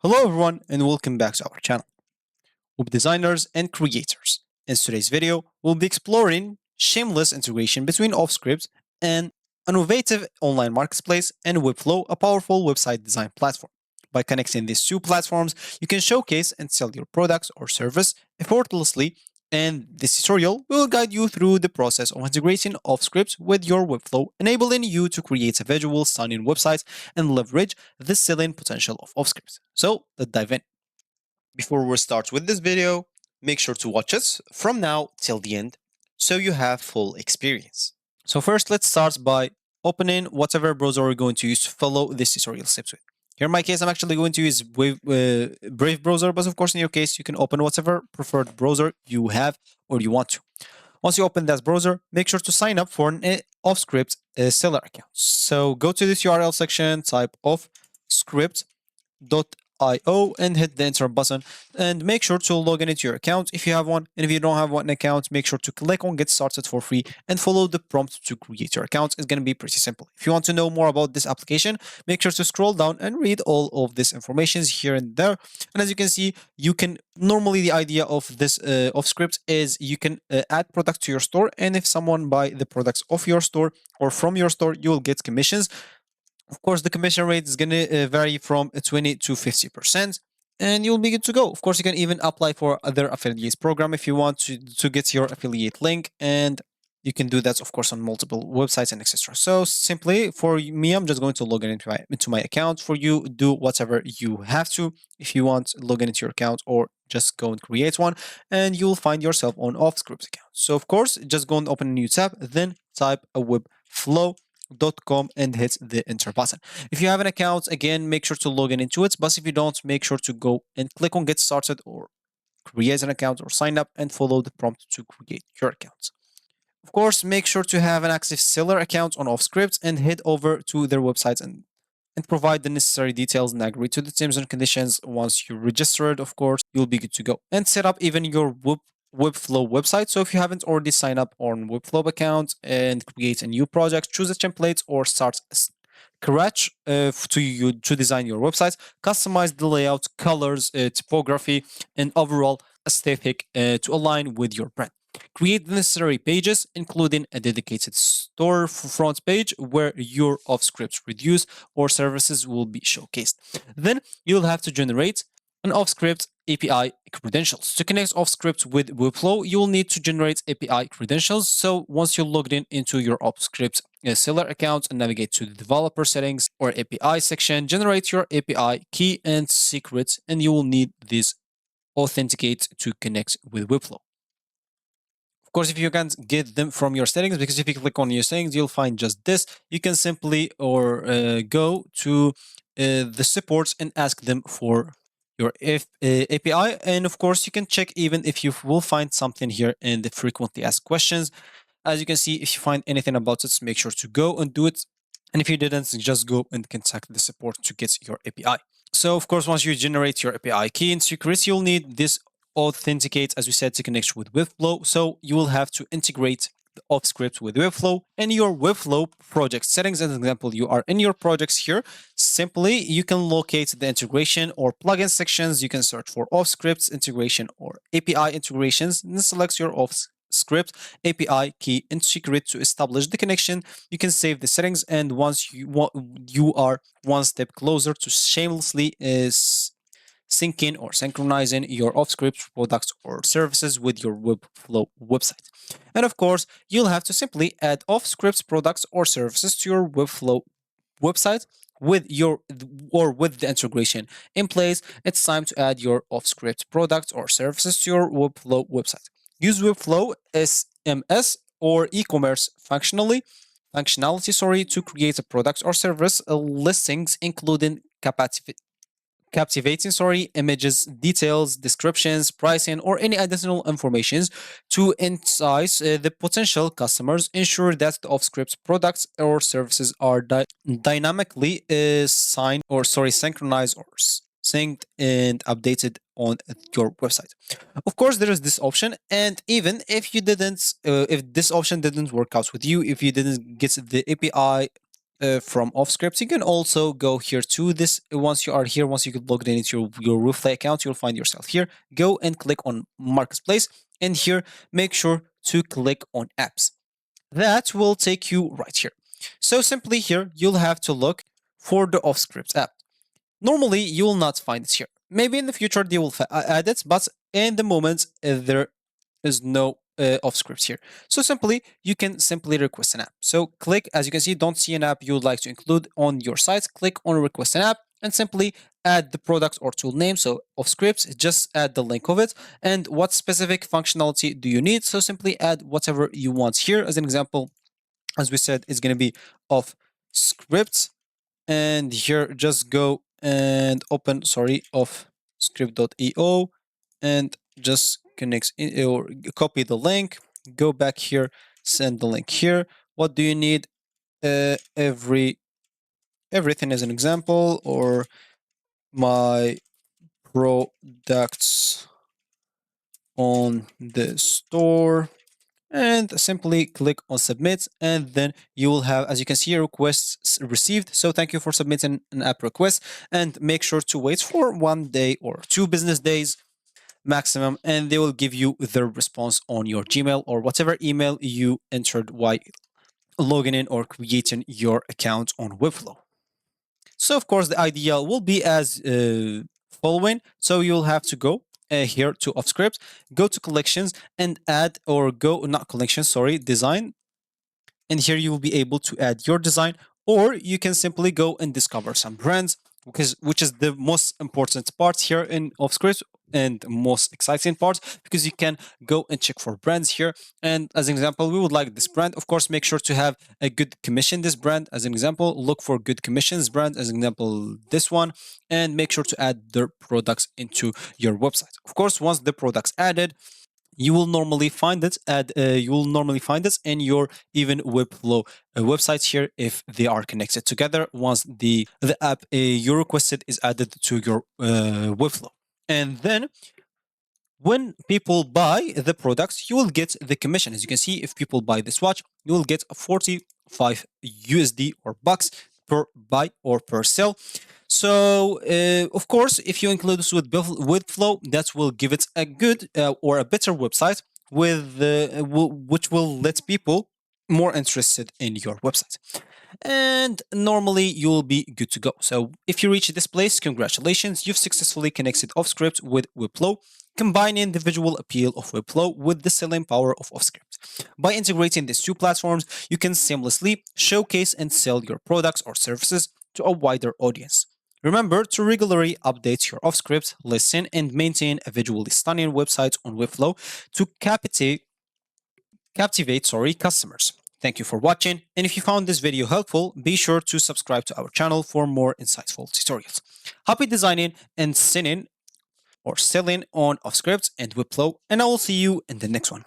Hello everyone and welcome back to our channel, web designers and creators. In today's video, we'll be exploring shameless integration between OffScript and an innovative online marketplace and Webflow, a powerful website design platform. By connecting these two platforms, you can showcase and sell your products or service effortlessly. And this tutorial will guide you through the process of integrating OffScript with your Webflow, enabling you to create a visual, stunning website and leverage the selling potential of OffScript. So let's dive in. Before we start with this video, make sure to watch it from now till the end so you have full experience. So first, let's start by opening whatever browser we're going to use to follow this tutorial steps with. Here in my case, I'm actually going to use Brave browser, but of course in your case, you can open whatever preferred browser you have or you want to. Once you open that browser, make sure to sign up for an OffScript seller account. So go to this URL section, type offscript.io and hit the enter button and make sure to log in into your account if you have one, and if you don't have one account, make sure to click on get started for free and follow the prompt to create your account. It's going to be pretty simple. If you want to know more about this application, make sure to scroll down and read all of this information here and there. And as you can see, you can normally the idea of this of script is you can add product to your store, and if someone buy the products of your store or from your store, you will get commissions. Of course, the commission rate is going to vary from 20 to 50%, and you'll be good to go. Of course, you can even apply for other affiliates program if you want to get your affiliate link, and you can do that, of course, on multiple websites and etc. So simply for me, I'm just going to log in into my account. For you, do whatever you have to. If you want, log in into your account or just go and create one, and you'll find yourself on OffScript account. So of course, just go and open a new tab, then type a Webflow.com and hit the enter button. If you have an account, again, make sure to log in into it. But if you don't, make sure to go and click on get started or create an account or sign up and follow the prompt to create your account. Of course, make sure to have an active seller account on OffScript and head over to their website and provide the necessary details and agree to the terms and conditions. Once you're registered, of course, you'll be good to go. And set up even your Webflow website. So if you haven't already signed up on Webflow account and create a new project, choose a template or start scratch to design your website. Customize the layout, colors, typography, and overall aesthetic to align with your brand. Create the necessary pages, including a dedicated store front page where your OffScript reviews or services will be showcased. Then you'll have to generate an OffScript API credentials. To connect OffScript with Webflow, you will need to generate API credentials. So once you're logged in into your OffScript seller account and navigate to the developer settings or API section, generate your API key and secrets, and you will need this authenticate to connect with Webflow. Of course, if you can't get them from your settings, because if you click on your settings, you'll find just this. You can simply go to the support and ask them for your API. And of course, you can check even if you will find something here in the frequently asked questions. As you can see, if you find anything about it, make sure to go and do it. And if you didn't, just go and contact the support to get your API. So of course, once you generate your API key and secrets, you'll need this authenticate, as we said, to connect with Webflow. So you will have to integrate the OffScript with Webflow and your Webflow project settings. As an example, you are in your projects here. Simply, you can locate the integration or plugin sections. You can search for OffScript integration or API integrations and select your OffScript API key and secret to establish the connection. You can save the settings, and once you are one step closer to shamelessly syncing or synchronizing your OffScript products or services with your Webflow website. And of course, you'll have to simply add OffScript products or services to your Webflow website with the integration in place. It's time to add your OffScript products or services to your Webflow website. Use Webflow SMS or e-commerce functionality to create a product or service listings, including captivating images, details, descriptions, pricing, or any additional informations to entice the potential customers. Ensure that the OffScript products or services are dynamically synchronized or synced and updated on your website. Of course, there is this option, and even if you didn't, if this option didn't work out with you, if you didn't get the API from off scripts. You can also go here to this. Once you are here, once you get logged in into your Webflow account, you'll find yourself here. Go and click on Marketplace, and here make sure to click on Apps. That will take you right here. So simply here, you'll have to look for the off scripts app. Normally, you will not find it here. Maybe in the future they will add it, but in the moment there is no off scripts here. So simply, you can simply request an app. So click, as you can see, don't see an app you would like to include on your site. Click on request an app and simply add the product or tool name. So off scripts, just add the link of it. And what specific functionality do you need? So simply add whatever you want here. As an example, as we said, it's going to be off scripts. And here, just go and open, sorry, off script.io and just connect or copy the link, go back here, send the link here. What do you need? Everything as an example, or my products on the store, and simply click on submit, and then you will have, as you can see, requests received. So thank you for submitting an app request, and make sure to wait for 1 day or 2 business days maximum, and they will give you their response on your Gmail or whatever email you entered while logging in or creating your account on Webflow. So of course the idea will be as following. So you'll have to go here to off script, go to collections and add, or go, not collections, sorry, design. And here you will be able to add your design, or you can simply go and discover some brands, which is the most important part here in off script and most exciting part, because you can go and check for brands here. And as an example, we would like this brand. Of course, make sure to have a good commission this brand. As an example, look for good commissions brand, as an example, this one, and make sure to add their products into your website. Of course, once the products added, you will normally find it in your even Webflow websites here if they are connected together. Once the app you requested is added to your Webflow, and then when people buy the products, you will get the commission. As you can see, if people buy this watch, you will get 45 USD or bucks per buy or per sell. So, of course, if you include this with Flow, that will give it a good or a better website with which will let people more interested in your website. And normally you will be good to go. So if you reach this place, congratulations, you've successfully connected OffScript with Webflow, combining the visual appeal of Webflow with the selling power of OffScript. By integrating these two platforms, you can seamlessly showcase and sell your products or services to a wider audience. Remember to regularly update your OffScript, listen, and maintain a visually stunning website on Webflow to captivate customers. Thank you for watching, and if you found this video helpful, be sure to subscribe to our channel for more insightful tutorials. Happy designing and selling on OffScript and Webflow, and I will see you in the next one.